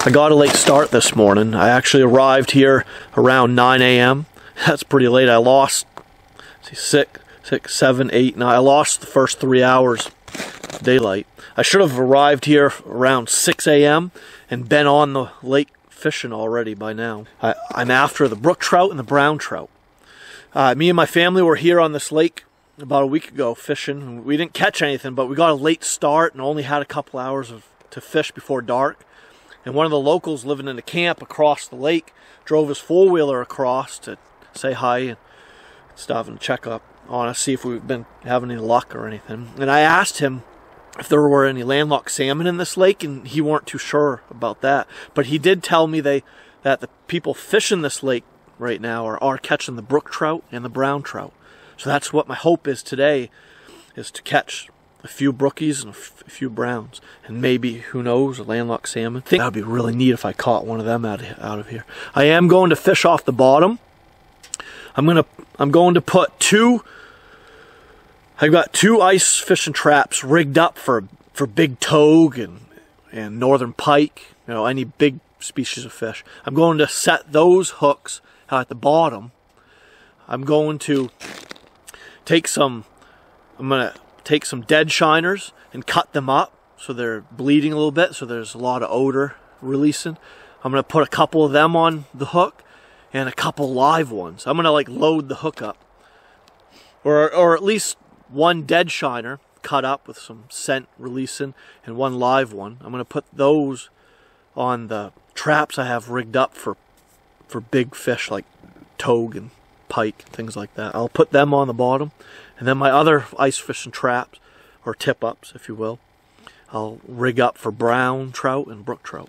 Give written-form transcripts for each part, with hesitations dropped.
I got a late start this morning. I actually arrived here around 9 a.m. That's pretty late. I lost 6, 7, 8, 9. I lost the first 3 hours of daylight. I should have arrived here around 6 a.m. and been on the lake fishing already by now. I'm after the brook trout and the brown trout. Me and my family were here on this lake about a week ago fishing. We didn't catch anything, but we got a late start and only had a couple hours to fish before dark. And one of the locals living in the camp across the lake drove his four-wheeler across to say hi and stuff and check up on us, see if we've been having any luck or anything. And I asked him if there were any landlocked salmon in this lake, and he weren't too sure about that. But he did tell me that the people fishing this lake right now are catching the brook trout and the brown trout. So that's what my hope is today, is to catch a few brookies and a few browns, and maybe, who knows, a landlocked salmon. I think that would be really neat if I caught one of them out of here. I am going to fish off the bottom. I'm going to put I've got 2 ice fishing traps rigged up for big togue and northern pike, you know, any big species of fish. I'm going to set those hooks at the bottom. I'm going to take some dead shiners and cut them up so they're bleeding a little bit, so there's a lot of odor releasing. I'm going to put a couple of them on the hook and a couple live ones. I'm going to like load the hook up, or at least one dead shiner cut up with some scent releasing and one live one. I'm going to put those on the traps I have rigged up for big fish like togue and pike, things like that. I'll put them on the bottom, and then my other ice fishing traps, or tip ups if you will, I'll rig up for brown trout and brook trout.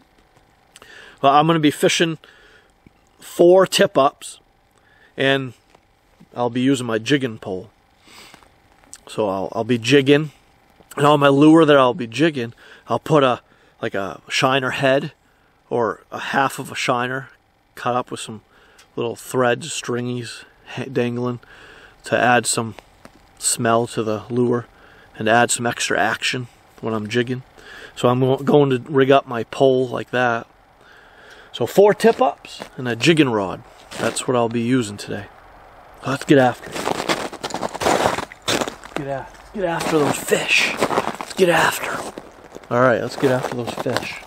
Well, I'm going to be fishing 4 tip ups, and I'll be using my jigging pole. So I'll be jigging, and on my lure that I'll be jigging, I'll put a shiner head or a half of a shiner cut up with some little threads, stringies dangling to add some smell to the lure and add some extra action when I'm jigging. So I'm going to rig up my pole like that. So 4 tip ups and a jigging rod. That's what I'll be using today. Let's get after it. Get after those fish. Let's get after them. All right, let's get after those fish.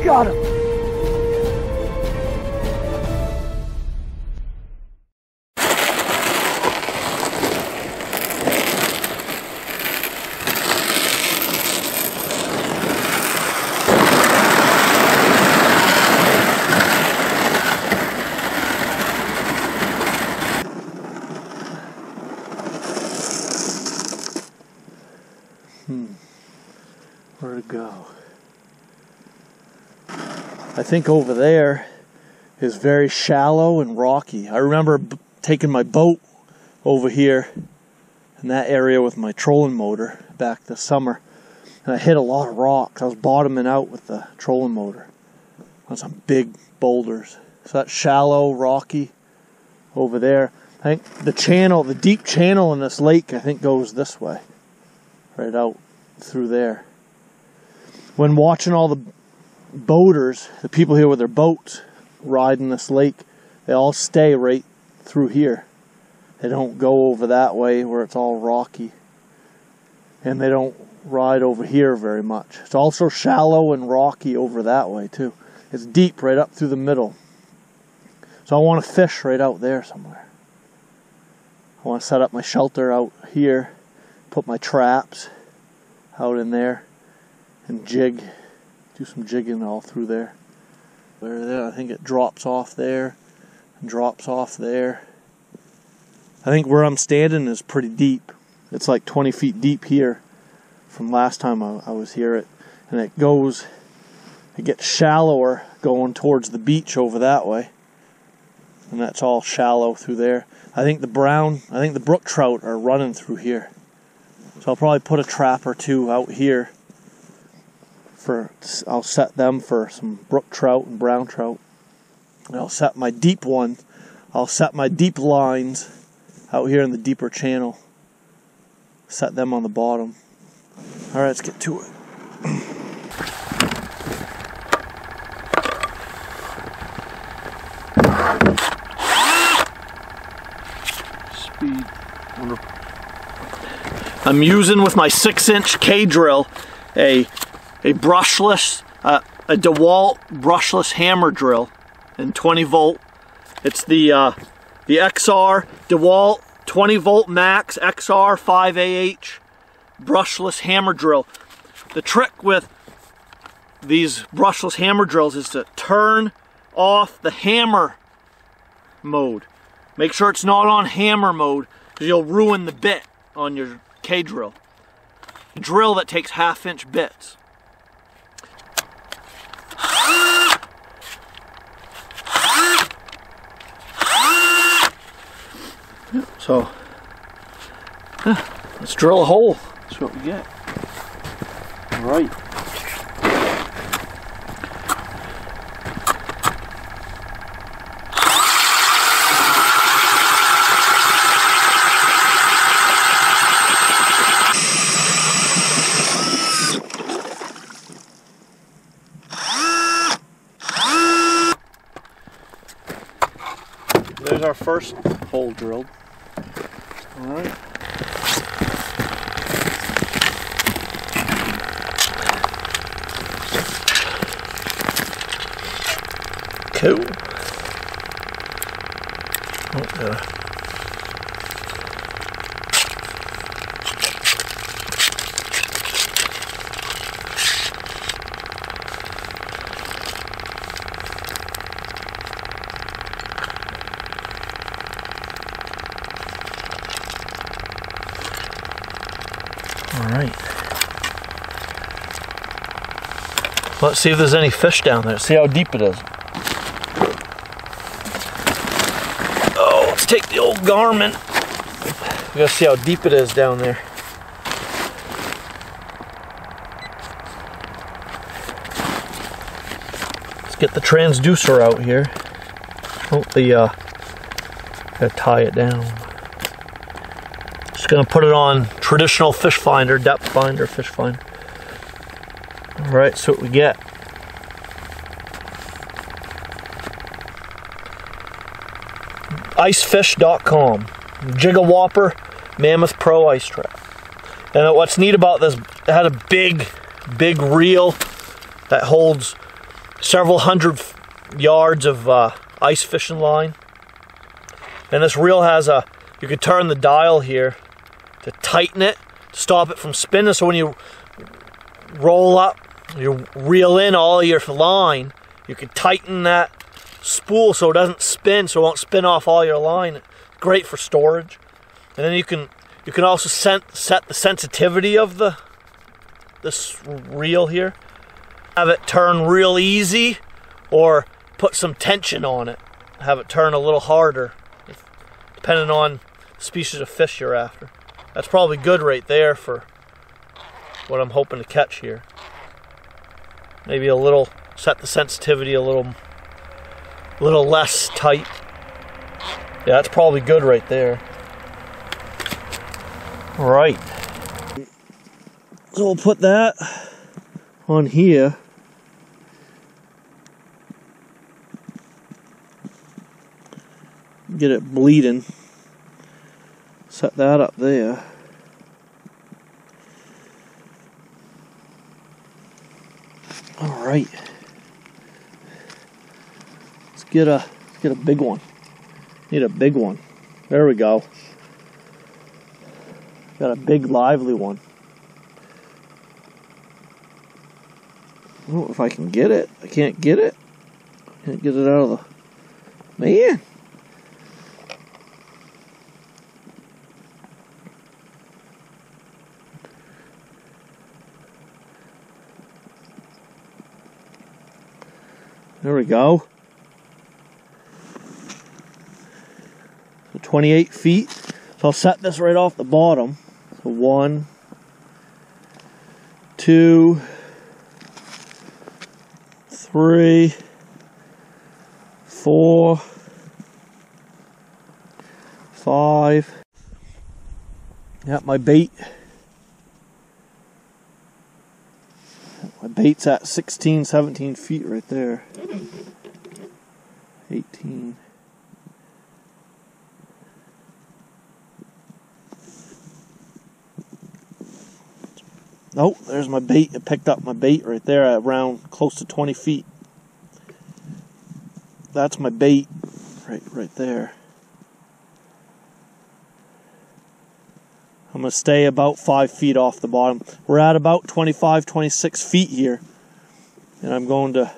Got him. Where to go? I think over there is very shallow and rocky. I remember taking my boat over here in that area with my trolling motor back this summer, and I hit a lot of rocks. I was bottoming out with the trolling motor on some big boulders. So that's shallow, rocky over there. I think the deep channel in this lake, I think, goes this way, right out through there. When watching all the boaters, the people here with their boats riding this lake, they all stay right through here. They don't go over that way where it's all rocky, and they don't ride over here very much. It's also shallow and rocky over that way too. It's deep right up through the middle. So I want to fish right out there somewhere. I want to set up my shelter out here, put my traps out in there, and jig. Do some jigging all through there. There, I think it drops off there and drops off there. I think where I'm standing is pretty deep. It's like 20 feet deep here from last time I was here. And it gets shallower going towards the beach over that way. And that's all shallow through there. I think the brook trout are running through here. So I'll probably put a trap or 2 out here. I'll set them for some brook trout and brown trout. And I'll set my deep one. I'll set my deep lines out here in the deeper channel. Set them on the bottom. All right, let's get to it. Speed. I'm using with my 6-inch K drill a brushless, a DeWalt brushless hammer drill in 20 volt. It's the XR DeWalt 20 volt max XR 5AH brushless hammer drill. The trick with these brushless hammer drills is to turn off the hammer mode. Make sure it's not on hammer mode, because you'll ruin the bit on your K drill. A drill that takes 1/2-inch bits. So, let's drill a hole. That's what we get. All right. There's our first hole drilled. All right. Cool. Oh, yeah. Alright. Let's see if there's any fish down there. See how deep it is. Oh, let's take the old Garmin. We gotta see how deep it is down there. Let's get the transducer out here. Oh, gotta tie it down. Just gonna put it on traditional fish finder, depth finder, fish finder. All right, so what we get. Icefish.com, Jigga Whopper, Mammoth Pro Ice Trap. And what's neat about this, it had a big reel that holds several hundred yards of ice fishing line. And this reel has you could turn the dial here to tighten it, stop it from spinning, so when you roll up, you reel in all your line, you can tighten that spool so it doesn't spin, so it won't spin off all your line. Great for storage. And then you can also set the sensitivity of this reel here. Have it turn real easy, or put some tension on it. Have it turn a little harder, depending on the species of fish you're after. That's probably good right there for what I'm hoping to catch here. Maybe a little, set the sensitivity a little less tight. Yeah, that's probably good right there. All right. So we'll put that on here. Get it bleeding. Set that up there. All right. Let's get a big one. Need a big one. There we go. Got a big lively one. Oh, if I can get it. I can't get it. Can't get it out of the... Man. There we go. So 28 feet. So I'll set this right off the bottom. So 1, 2, 3, 4, 5. Yeah, my bait. My bait's at 16, 17 feet right there. 18. Oh, there's my bait. It picked up my bait right there at around close to 20 feet. That's my bait right there. I'm going to stay about 5 feet off the bottom. We're at about 25, 26 feet here. And I'm going to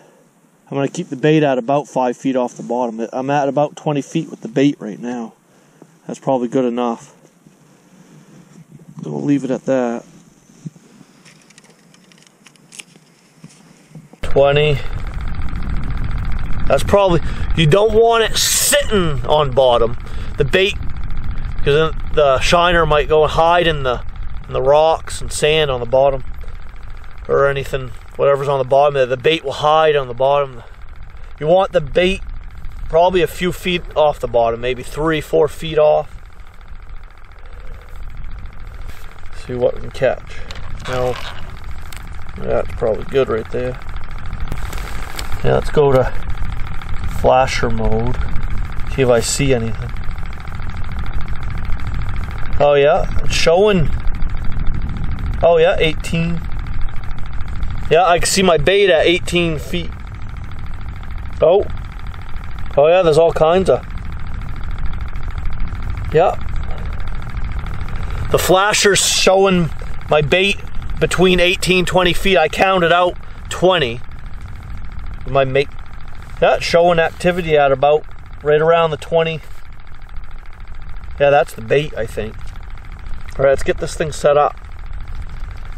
keep the bait at about 5 feet off the bottom. I'm at about 20 feet with the bait right now. That's probably good enough. So we'll leave it at that. 20. That's probably, you don't want it sitting on bottom, the bait, because then the shiner might go and hide in the rocks and sand on the bottom, or anything, whatever's on the bottom there. The bait will hide on the bottom. You want the bait probably a few feet off the bottom, maybe 3, 4 feet off. See what we can catch. No, that's probably good right there. Yeah, let's go to flasher mode. See if I see anything. Oh yeah, it's showing. Oh yeah, 18. Yeah, I can see my bait at 18 feet. Oh. Oh yeah, there's all kinds of. Yeah. The flasher's showing my bait between 18, 20 feet. I counted out 20. My mate, yeah, showing activity at about right around the 20. Yeah, that's the bait, I think. All right, let's get this thing set up.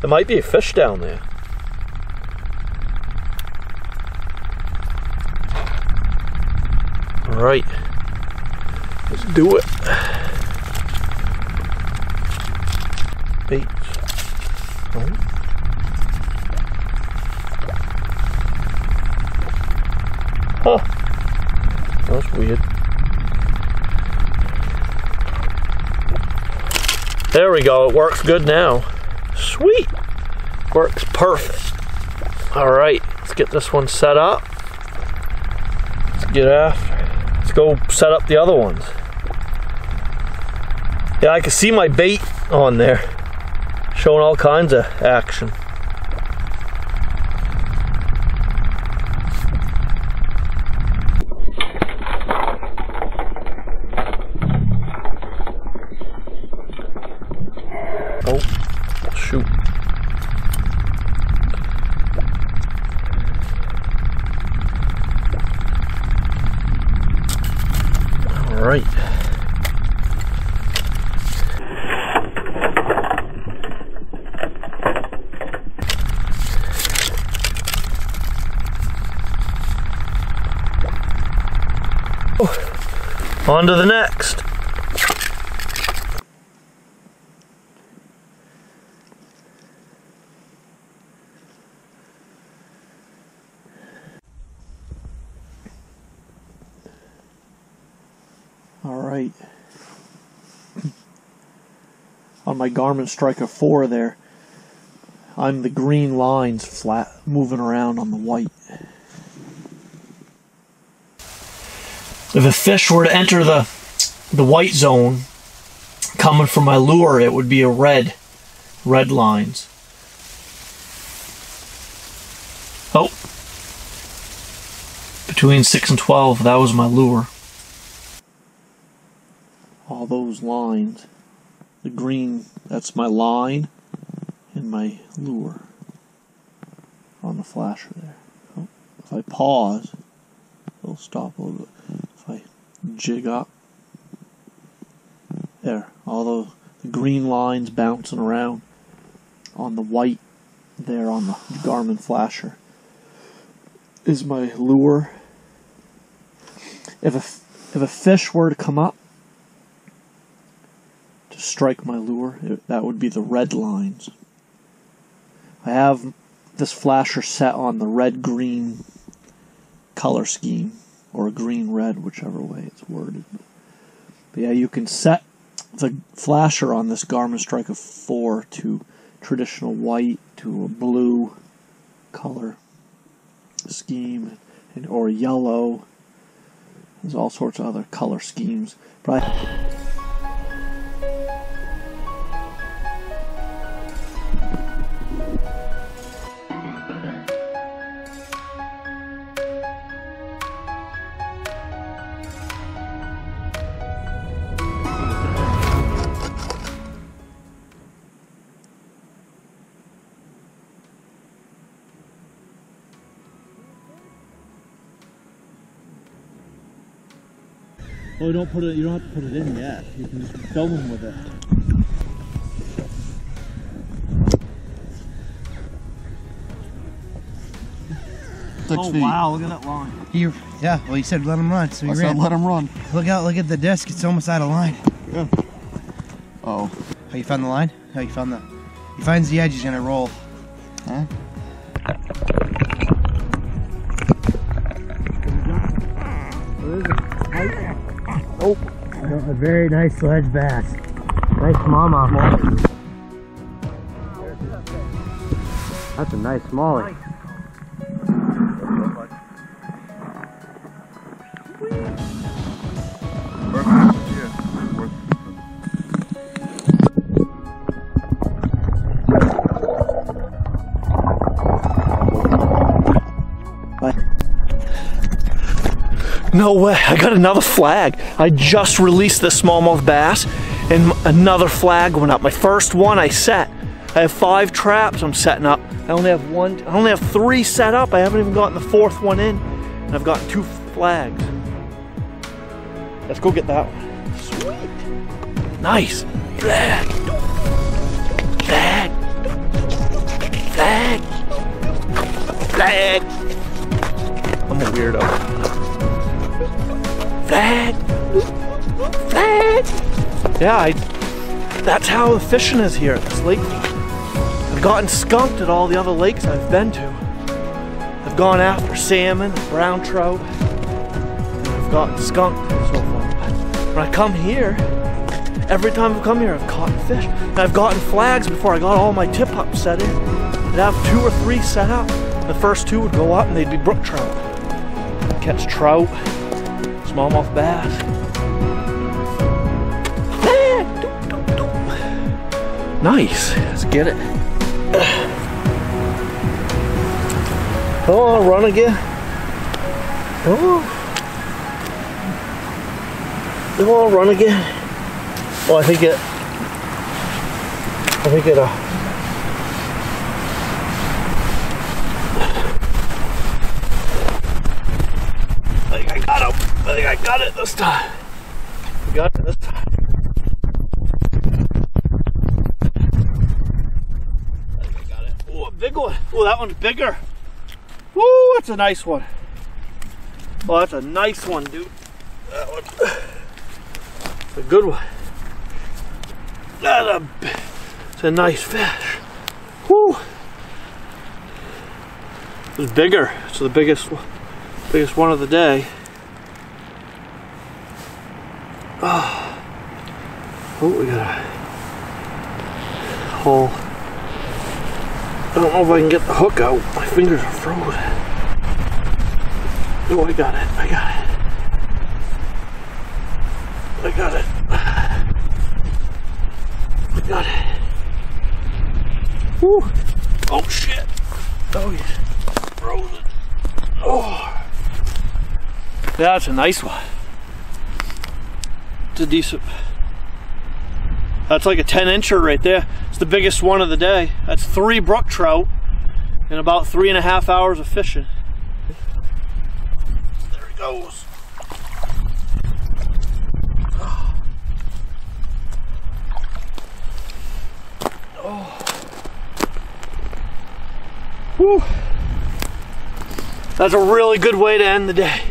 There might be a fish down there. All right, let's do it. Bait. Oh. Huh. That's weird. There we go. It works good now. Sweet. Works perfect. Alright. Let's get this one set up. Let's get after. Let's go set up the other ones. Yeah, I can see my bait on there. Showing all kinds of action. Oh, shoot. All right. On to the next. All right. On my GARMIN STRIKER 4 there, I'm the green lines flat moving around on the white. If a fish were to enter the white zone coming from my lure, it would be a red lines. Oh, between 6 and 12, that was my lure. All those lines, the green, that's my line and my lure on the flasher there. Oh, if I pause, it'll stop a little bit. If I jig up, there, all those green lines bouncing around on the white there on the GARMIN flasher is my lure. If a fish were to come up to strike my lure, that would be the red lines. I have this flasher set on the red-green color scheme or a green-red, whichever way it's worded. But yeah, you can set the flasher on this Garmin Striker 4 to traditional white, to a blue color scheme, or yellow. There's all sorts of other color schemes. But well, you don't have to put it in yet. You can just film them with it. Oh wow, look at that line. Yeah, well you said let him run, so I said let him run. Look at the disc, it's almost out of line. Yeah. Oh. How you found the line? How you found he finds the edge, he's gonna roll. Huh? Oh, a very nice sledge bass. Nice smallmouth. That's a nice smallie. No way, I got another flag. I just released the smallmouth bass and another flag went up. My first one I set. I have 5 traps I'm setting up. I only have 3 set up. I haven't even gotten the 4th one in. And I've gotten 2 flags. Let's go get that one. Sweet. Nice. Flag. Flag. Flag. Flag. I'm a weirdo. Flag! Flag! Yeah, that's how the fishing is here at this lake. I've gotten skunked at all the other lakes I've been to. I've gone after salmon, brown trout, and I've gotten skunked so far. When I come here, every time I've come here I've caught fish. And I've gotten flags before I got all my tip-ups set in. I'd have 2 or 3 set up. The first 2 would go up and they'd be brook trout. I'd catch trout, smallmouth bass. Nice. Let's get it. Oh, run again. Oh. Oh, run again. Oh, I think it. I think I got him. I think I got it this time. Got it this time. I think I got it. Oh, a big one. Oh, that one's bigger. Woo, that's a nice one. Oh, that's a nice one, dude. That one. It's a good one. It's a nice fish. Woo. It's bigger. It's the biggest one of the day. Oh, we got a hole. I don't know if I can get the hook out. My fingers are frozen. Oh, I got it. I got it. I got it. I got it. Woo. Oh, shit. Oh, he's frozen. Oh. Yeah, that's a nice one. It's a decent. That's like a 10-incher right there. It's the biggest one of the day. That's 3 brook trout in about 3.5 hours of fishing. There he goes. Oh. Whew. That's a really good way to end the day.